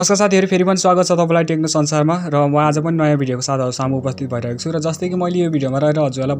नमस्कार साथीहरु, फेरि पनि स्वागत छ तपाईलाई टेक्नो संसारमा र म आज पनि नयाँ भिडियोको साथ सामु उपस्थित भइरहेको छु र जस्तै कि मैले यो भिडियोमा रहेर हजुरलाई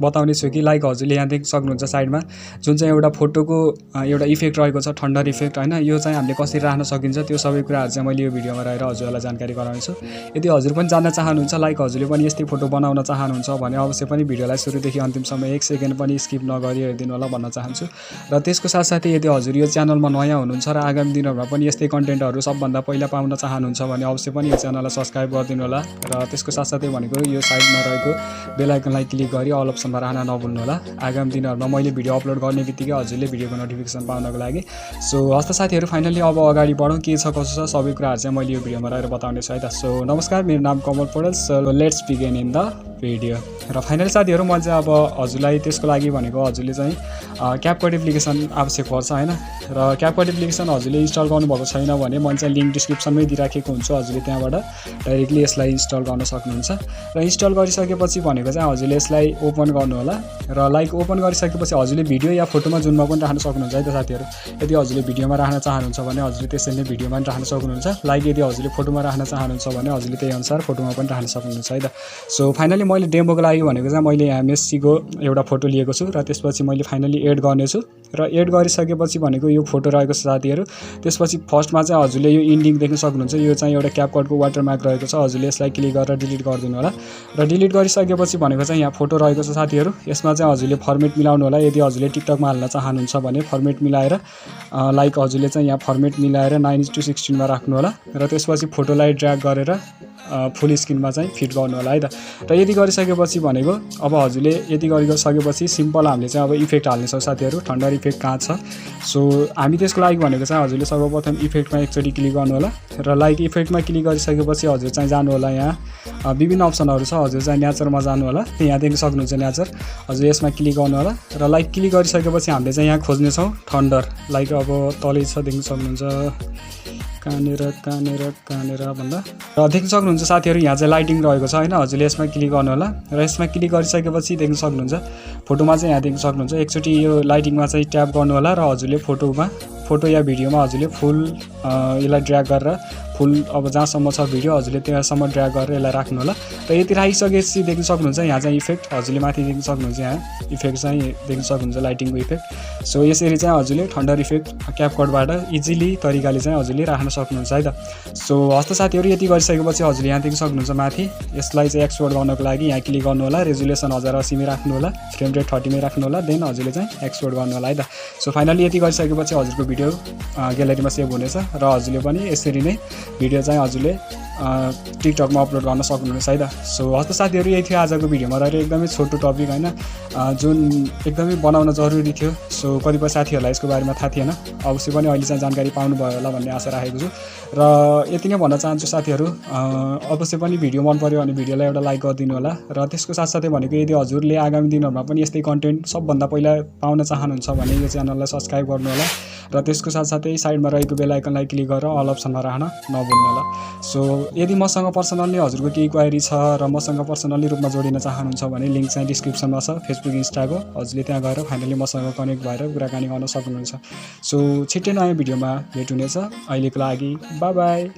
बताउने छु कि लाइक हजुरले यहाँ देख्न सक्नुहुन्छ साइडमा जुन चाहिँ एउटा फोटोको एउटा इफेक्ट रहेको छ, थन्डर इफेक्ट हैन। यो चाहिँ हामीले कसरी राख्न सकिन्छ त्यो सबै कुराहरु चाहिँ मैले यो भिडियोमा रहेर हजुरलाई जानकारी गराउने छु। यदि हजुर पनि जान्न चाहनुहुन्छ, लाइक हजुरले पनि यस्तै फोटो बनाउन चाहनुहुन्छ भने अवश्य पनि भिडियोलाई सुरुदेखि अन्तिमसम्म 1 सेकेन्ड पनि स्किप नगरी हेर्दिनु होला भन्न चाहन्छु। र त्यसको साथसाथै यदि हजुर यो च्यानलमा नयाँ हुनुहुन्छ र आगामी दिनहरुमा पनि यस्तै कन्टेन्टहरु सबभन्दा पहिला पाउन चाहनुहुन्छ भने अवश्य पनि यो च्यानललाई सब्स्क्राइब गरिदिनु होला र त्यसको साथसाथै भनेको यो साइडमा रहेको बेल आइकनलाई क्लिक गरी अल अप्सनमा राख्न नभुल्नु होला। आगामी दिनहरुमा मैले भिडियो अपलोड गर्ने बित्तिकै हजुरले भिडियोको नोटिफिकेसन पाउनको लागि। सो हस्त साथीहरु, फाइनली अब अगाडि बढौं। के छ कसो छ सबै कुराहरु चाहिँ मैले यो भिडियोमा रहेर बताउने छु है त। सो नमस्कार, मेरो नाम Kamal Paudel. So let's begin in the video. र फाइनली साथीहरु, म चाहिँ अब हजुरलाई त्यसको लागि भनेको हजुरले चाहिँ क्यापकट एप्लिकेसन आवश्यक पर्छ हैन। र क्यापकट एप्लिकेसन हजुरले इन्स्टल गर्नुभएको छैन भने मैले चाहिँ लिंक डिस्क्रिप्सनमै दिइराखेको हुन्छु, हजुरले त्यहाँबाट डाइरेक्टली यसलाई इन्स्टल गर्न सक्नुहुन्छ। र इन्स्टल गरिसकेपछि भनेको चाहिँ हजुरले यसलाई ओपन गर्नु होला र लाइक ओपन गरिसकेपछि हजुरले भिडियो या फोटोमा जुनमा पनि राख्न सक्नुहुन्छ है त साथीहरु। यदि हजुरले भिडियोमा राख्न चाहनुहुन्छ भने हजुरले त्यसरी नै भिडियोमा पनि राख्न सक्नुहुन्छ। लाइक यदि हजुरले फोटोमा राख्न चाहनुहुन्छ भने हजुरले त्यही अनुसार फोटोमा पनि राख्न सक्नुहुन्छ है त। सो फाइनली मैले डेमोको लागि भनेको चाहिँ मैले यहाँ मेस्सीको एउटा फोटो लिएको छु र त्यसपछि मैले फाइनली एड गर्नेछु। र एड गरिसकेपछि भनेको यो फोटो रहेको छ साथीहरु। त्यसपछि फर्स्टमा चाहिँ हजुरले यो इन्डिङ देख्न सक्नुहुन्छ, यो चाहिँ एउटा क्यापकटको वाटरमार्क रहेको छ। हजुरले यसलाई क्लिक गरेर डिलिट गरिदिनु होला। र डिलिट गरिसकेपछि भनेको चाहिँ यहाँ फोटो रहेको छ साथीहरु। यसमा चाहिँ हजुरले फर्मेट मिलाउनु होला। यदि हजुरले टिकटकमा हाल्न चाहनुहुन्छ भने फर्मेट मिलाएर लाइक हजुरले चाहिँ यहाँ फर्मेट मिलाएर 9:16 मा राख्नु होला र त्यसपछि फोटोलाई ड्र्याग गरेर फुल स्क्रिनमा चाहिँ फिट गर्नु होला है त। र यदि गरिसकेपछि भनेको अब हजुरले यदि गरिसकेपछि सिम्पल हामीले चाहिँ अब इफेक्ट हाल्नेछौँ साथीहरु। थन्डर इफेक्ट कहाँ छ? सो हामी त्यसको लागि भनेको चाहिँ हजुरले सर्वप्रथम इफेक्टमा एकचोटी क्लिक गर्नु होला र लाइक इफेक्टमा क्लिक गरिसकेपछि हजुर चाहिँ जानु होला। यहाँ विभिन्न अप्सनहरु छ, हजुर चाहिँ नेचरमा जानु होला। यहाँ देख्न सक्नुहुन्छ नेचर, हजुर यसमा क्लिक गर्नु होला र लाइक क्लिक गरिसकेपछि हामीले चाहिँ यहाँ खोज्ने छौं थन्डर। लाइक अब तलै छ, देख्न सक्नुहुन्छ कहाँनेर भन्दा र देख्न सक्नुहुन्छ साथीहरु यहाँ चाहिँ लाइटिङ रहेको छ हैन। हजुरले यसमा क्लिक गर्नु होला र यसमा क्लिक गरिसकेपछि देख्न सक्नुहुन्छ फोटोमा चाहिँ यहाँ देख्न सक्नुहुन्छ एकचोटी यो लाइटिङमा चाहिँ ट्याप गर्नु होला र हजुरले फोटो या भिडियोमा हजुरले फुल यसलाई ड्र्याग गरेर फुल अब जहाँसम्म छ भिडियो हजुरले त्यहाँसम्म ड्र्याग गरेर यसलाई राख्नु होला। र यति राखिसकेपछि देख्न सक्नुहुन्छ यहाँ चाहिँ इफेक्ट हजुरले माथि देख्न सक्नुहुन्छ, यहाँ इफेक्ट चाहिँ देख्न सक्नुहुन्छ लाइटिङको इफेक्ट। सो यसरी चाहिँ हजुरले थन्डर इफेक्ट क्यापकटबाट इजिली तरिकाले चाहिँ हजुरले राख्न सक्नुहुन्छ है त। सो हस्त साथीहरु, यति गरिसकेपछि हजुरले यहाँ देख्न सक्नुहुन्छ माथि यसलाई चाहिँ एक्सपोर्ट गर्नको लागि यहाँ क्लिक गर्नु होला। रेजुलेसन 1080 मै राख्नु होला, फ्रेम रेट 30 मै राख्नु होला, देन हजुरले चाहिँ एक्सपोर्ट गर्नु होला है त। सो फाइनली यति गरिसकेपछि हजुरको भिडियो ग्यालरीमा सेभ हुनेछ र हजुरले पनि यसरी नै भिडियो चाहिँ हजुरले टिकटकमा अपलोड गर्न सक्नुहुन्छ है त। सो हस्त साथीहरु, यही थियो आजको भिडियोमा रहेर एकदमै छोटो टपिक हैन, जुन एकदमै बनाउन जरुरी थियो। सो कतिपय साथीहरुलाई यसको बारेमा थाहा थिएन, अवश्य पनि अहिले चाहिँ जानकारी पाउनु भयो होला भन्ने आशा राखेको छु। र यति नै भन्न चाहन्छु साथीहरु, अवश्य पनि भिडियो मन पर्यो भने भिडियोलाई एउटा लाइक गरिदिनु होला। र त्यसको साथसाथै भनेको यदि हजुरले आगामी दिनहरुमा पनि यस्तै कन्टेन्ट सबभन्दा पहिला पाउन चाहनुहुन्छ भने यो च्यानललाई सब्स्क्राइब गर्नु होला र त्यसको साथसाथै साइडमा रहेको बेल आइकनलाई क्लिक गरेर अल अप्सनमा राख्न नभुल्नु होला। सो यदि मसँग पर्सनली हजुरको केही क्वेरी छ र मसँग पर्सनली रूपमा जोडिन चाहनुहुन्छ भने लिंक चाहिँ डिस्क्रिप्सनमा छ, फेसबुक इन्स्टाको। हजुरले त्यहाँ गएर फाइनली मसँग कनेक्ट भएर कुराकानी गर्न सक्नुहुन्छ। सो छिट्टै नयाँ भिडियोमा भेट हुनेछ। अहिलेको लागि बाइ बाइ।